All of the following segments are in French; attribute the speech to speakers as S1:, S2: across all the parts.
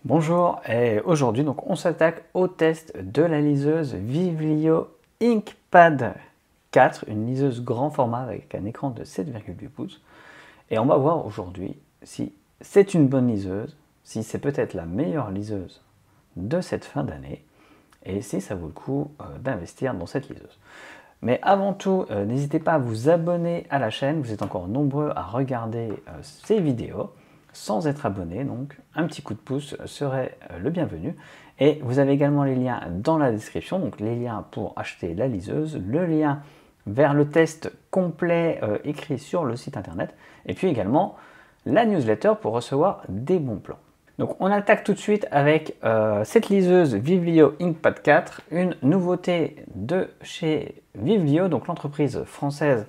S1: Bonjour, et aujourd'hui donc on s'attaque au test de la liseuse Vivlio Inkpad 4, une liseuse grand format avec un écran de 7,8 pouces. Et on va voir aujourd'hui si c'est une bonne liseuse, si c'est peut-être la meilleure liseuse de cette fin d'année, et si ça vaut le coup d'investir dans cette liseuse. Mais avant tout, n'hésitez pas à vous abonner à la chaîne, vous êtes encore nombreux à regarder ces vidéos sans être abonné, donc un petit coup de pouce serait le bienvenu. Et vous avez également les liens dans la description, donc les liens pour acheter la liseuse, le lien vers le test complet écrit sur le site internet, et puis également la newsletter pour recevoir des bons plans. Donc on attaque tout de suite avec cette liseuse Vivlio Inkpad 4, une nouveauté de chez Vivlio, donc l'entreprise française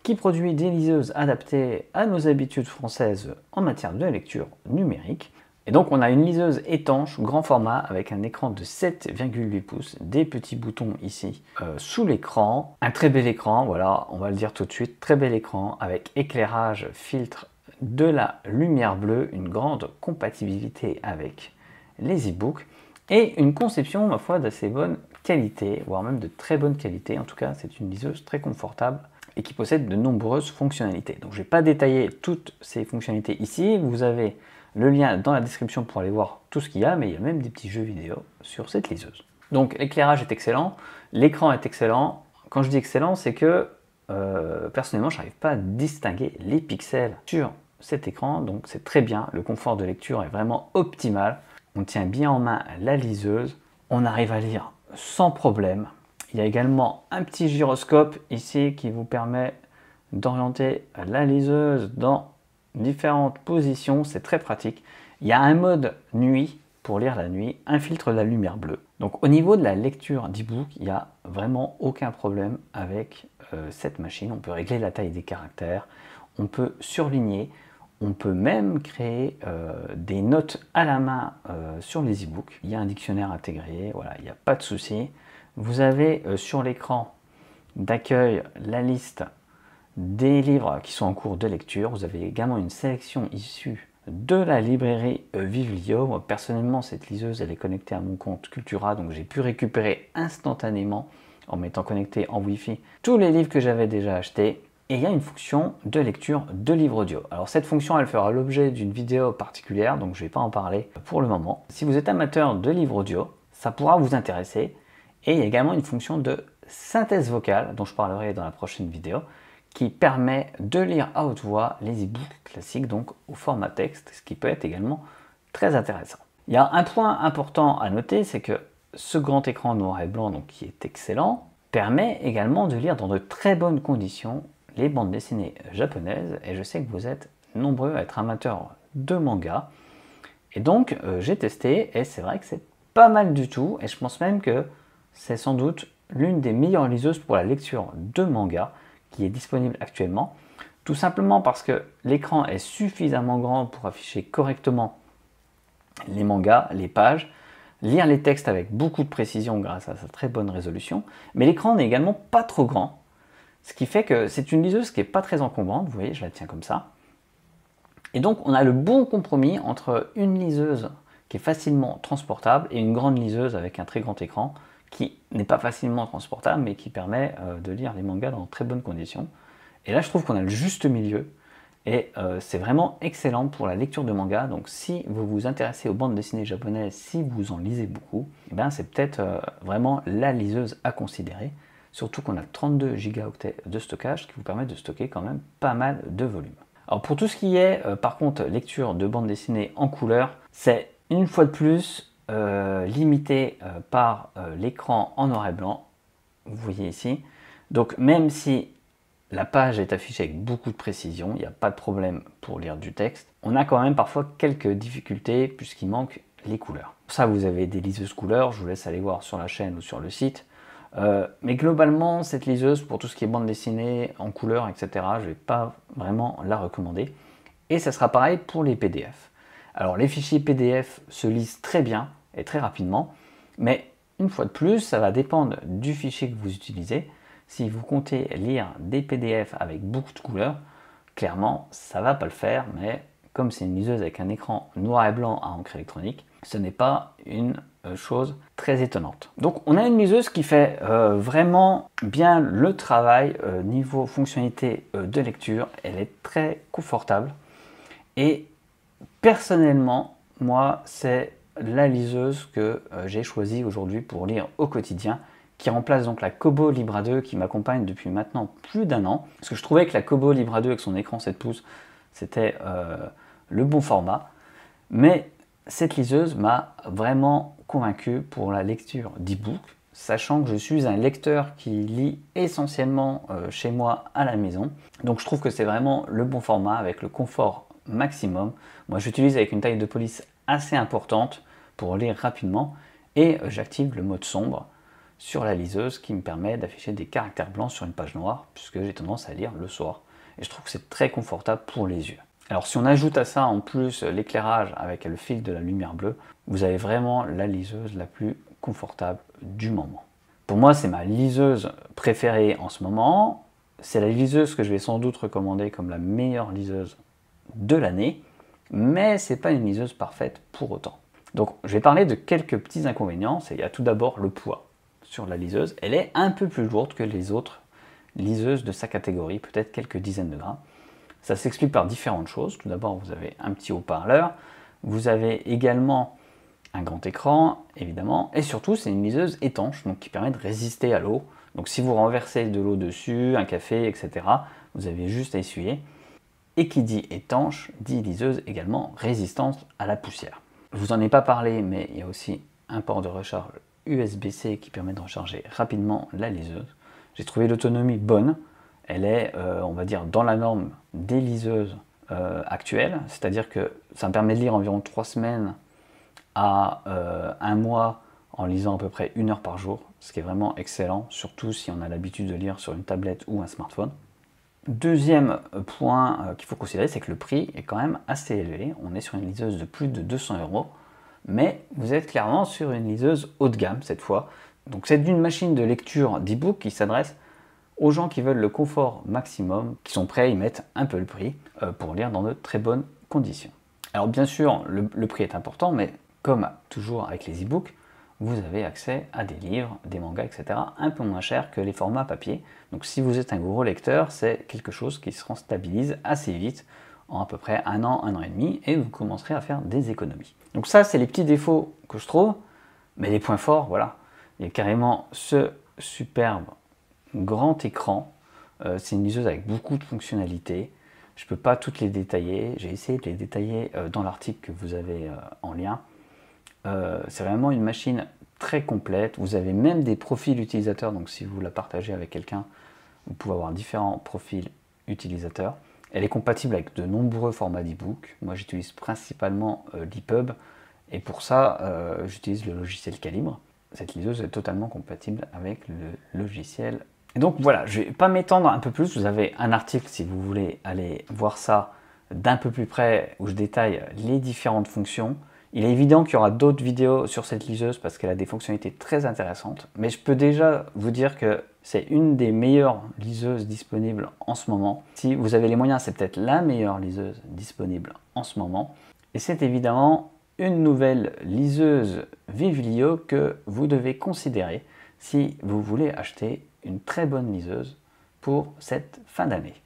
S1: qui produit des liseuses adaptées à nos habitudes françaises en matière de lecture numérique. Et donc on a une liseuse étanche, grand format, avec un écran de 7,8 pouces, des petits boutons ici sous l'écran, un très bel écran, voilà, on va le dire tout de suite, très bel écran avec éclairage, filtre, de la lumière bleue, une grande compatibilité avec les e-books et une conception, ma foi, d'assez bonne qualité, voire même de très bonne qualité. En tout cas, c'est une liseuse très confortable et qui possède de nombreuses fonctionnalités. Donc je ne vais pas détailler toutes ces fonctionnalités ici, vous avez le lien dans la description pour aller voir tout ce qu'il y a, mais il y a même des petits jeux vidéo sur cette liseuse. Donc l'éclairage est excellent, l'écran est excellent. Quand je dis excellent, c'est que personnellement, je n'arrive pas à distinguer les pixels sur cet écran, donc c'est très bien, le confort de lecture est vraiment optimal, on tient bien en main la liseuse, on arrive à lire sans problème. Il y a également un petit gyroscope ici qui vous permet d'orienter la liseuse dans différentes positions, c'est très pratique. Il y a un mode nuit pour lire la nuit, un filtre de la lumière bleue. Donc au niveau de la lecture d'e-book, il n'y a vraiment aucun problème avec cette machine. On peut régler la taille des caractères, on peut surligner, on peut même créer des notes à la main sur les e-books. Il y a un dictionnaire intégré, voilà, il n'y a pas de souci. Vous avez sur l'écran d'accueil la liste des livres qui sont en cours de lecture. Vous avez également une sélection issue de la librairie Vivlio. Moi, personnellement, cette liseuse, elle est connectée à mon compte Cultura, donc j'ai pu récupérer instantanément, en m'étant connecté en Wi-Fi, tous les livres que j'avais déjà achetés. Et il y a une fonction de lecture de livre audio. Alors cette fonction, elle fera l'objet d'une vidéo particulière, donc je ne vais pas en parler pour le moment. Si vous êtes amateur de livres audio, ça pourra vous intéresser. Et il y a également une fonction de synthèse vocale, dont je parlerai dans la prochaine vidéo, qui permet de lire à haute voix les e-books classiques, donc au format texte, ce qui peut être également très intéressant. Il y a un point important à noter, c'est que ce grand écran noir et blanc, donc qui est excellent, permet également de lire dans de très bonnes conditions les bandes dessinées japonaises, et je sais que vous êtes nombreux à être amateurs de manga, et donc j'ai testé, et c'est vrai que c'est pas mal du tout, et je pense même que c'est sans doute l'une des meilleures liseuses pour la lecture de manga qui est disponible actuellement, tout simplement parce que l'écran est suffisamment grand pour afficher correctement les mangas, les pages, lire les textes avec beaucoup de précision grâce à sa très bonne résolution, mais l'écran n'est également pas trop grand, ce qui fait que c'est une liseuse qui n'est pas très encombrante, vous voyez, je la tiens comme ça. Et donc on a le bon compromis entre une liseuse qui est facilement transportable et une grande liseuse avec un très grand écran qui n'est pas facilement transportable mais qui permet de lire les mangas dans de très bonnes conditions. Et là je trouve qu'on a le juste milieu et c'est vraiment excellent pour la lecture de manga. Donc si vous vous intéressez aux bandes dessinées japonaises, si vous en lisez beaucoup, eh ben, c'est peut-être vraiment la liseuse à considérer. Surtout qu'on a 32 Go de stockage, ce qui vous permet de stocker quand même pas mal de volume. Alors pour tout ce qui est par contre lecture de bande dessinée en couleur, c'est une fois de plus limité par l'écran en noir et blanc, vous voyez ici. Donc même si la page est affichée avec beaucoup de précision, il n'y a pas de problème pour lire du texte, on a quand même parfois quelques difficultés puisqu'il manque les couleurs. Pour ça vous avez des liseuses couleurs, je vous laisse aller voir sur la chaîne ou sur le site. Mais globalement, cette liseuse, pour tout ce qui est bande dessinée, en couleur, etc., je ne vais pas vraiment la recommander. Et ça sera pareil pour les PDF. Alors les fichiers PDF se lisent très bien et très rapidement, mais une fois de plus, ça va dépendre du fichier que vous utilisez. Si vous comptez lire des PDF avec beaucoup de couleurs, clairement, ça ne va pas le faire, mais comme c'est une liseuse avec un écran noir et blanc à encre électronique, ce n'est pas une chose très étonnante. Donc on a une liseuse qui fait vraiment bien le travail niveau fonctionnalité de lecture. Elle est très confortable et personnellement, moi, c'est la liseuse que j'ai choisie aujourd'hui pour lire au quotidien, qui remplace donc la Kobo Libra 2 qui m'accompagne depuis maintenant plus d'un an. Parce que je trouvais que la Kobo Libra 2 avec son écran 7 pouces, c'était le bon format. Mais cette liseuse m'a vraiment convaincu pour la lecture d'e-book, sachant que je suis un lecteur qui lit essentiellement chez moi à la maison. Donc je trouve que c'est vraiment le bon format avec le confort maximum. Moi j'utilise avec une taille de police assez importante pour lire rapidement et j'active le mode sombre sur la liseuse qui me permet d'afficher des caractères blancs sur une page noire puisque j'ai tendance à lire le soir et je trouve que c'est très confortable pour les yeux. Alors si on ajoute à ça en plus l'éclairage avec le fil de la lumière bleue, vous avez vraiment la liseuse la plus confortable du moment. Pour moi c'est ma liseuse préférée en ce moment, c'est la liseuse que je vais sans doute recommander comme la meilleure liseuse de l'année, mais c'est pas une liseuse parfaite pour autant. Donc je vais parler de quelques petits inconvénients. Il y a tout d'abord le poids sur la liseuse. Elle est un peu plus lourde que les autres liseuses de sa catégorie, peut-être quelques dizaines de grammes. Ça s'explique par différentes choses. Tout d'abord, vous avez un petit haut-parleur, vous avez également un grand écran, évidemment, et surtout, c'est une liseuse étanche, donc qui permet de résister à l'eau. Donc si vous renversez de l'eau dessus, un café, etc., vous avez juste à essuyer. Et qui dit étanche, dit liseuse également résistante à la poussière. Je vous en ai pas parlé, mais il y a aussi un port de recharge USB-C qui permet de recharger rapidement la liseuse. J'ai trouvé l'autonomie bonne. Elle est, on va dire, dans la norme des liseuses actuelles, c'est-à-dire que ça me permet de lire environ 3 semaines à 1 mois en lisant à peu près 1 heure par jour, ce qui est vraiment excellent, surtout si on a l'habitude de lire sur une tablette ou un smartphone. Deuxième point qu'il faut considérer, c'est que le prix est quand même assez élevé. On est sur une liseuse de plus de 200 €, mais vous êtes clairement sur une liseuse haut de gamme cette fois. Donc c'est une machine de lecture d'e-book qui s'adresse aux gens qui veulent le confort maximum, qui sont prêts à y mettre un peu le prix pour lire dans de très bonnes conditions. Alors bien sûr, le prix est important, mais comme toujours avec les e-books, vous avez accès à des livres, des mangas, etc. un peu moins chers que les formats papier. Donc si vous êtes un gros lecteur, c'est quelque chose qui se stabilise assez vite, en à peu près 1 an, 1 an et demi, et vous commencerez à faire des économies. Donc ça, c'est les petits défauts que je trouve, mais les points forts, voilà. Il y a carrément ce superbe grand écran. C'est une liseuse avec beaucoup de fonctionnalités. Je ne peux pas toutes les détailler. J'ai essayé de les détailler dans l'article que vous avez en lien. C'est vraiment une machine très complète. Vous avez même des profils utilisateurs. Donc si vous la partagez avec quelqu'un, vous pouvez avoir différents profils utilisateurs. Elle est compatible avec de nombreux formats d'e-book. Moi, j'utilise principalement l'EPUB. Et pour ça, j'utilise le logiciel Calibre. Cette liseuse est totalement compatible avec le logiciel. Et donc voilà, je ne vais pas m'étendre un peu plus. Vous avez un article si vous voulez aller voir ça d'un peu plus près où je détaille les différentes fonctions. Il est évident qu'il y aura d'autres vidéos sur cette liseuse parce qu'elle a des fonctionnalités très intéressantes. Mais je peux déjà vous dire que c'est une des meilleures liseuses disponibles en ce moment. Si vous avez les moyens, c'est peut-être la meilleure liseuse disponible en ce moment. Et c'est évidemment une nouvelle liseuse Vivilio que vous devez considérer si vous voulez acheter une très bonne liseuse pour cette fin d'année.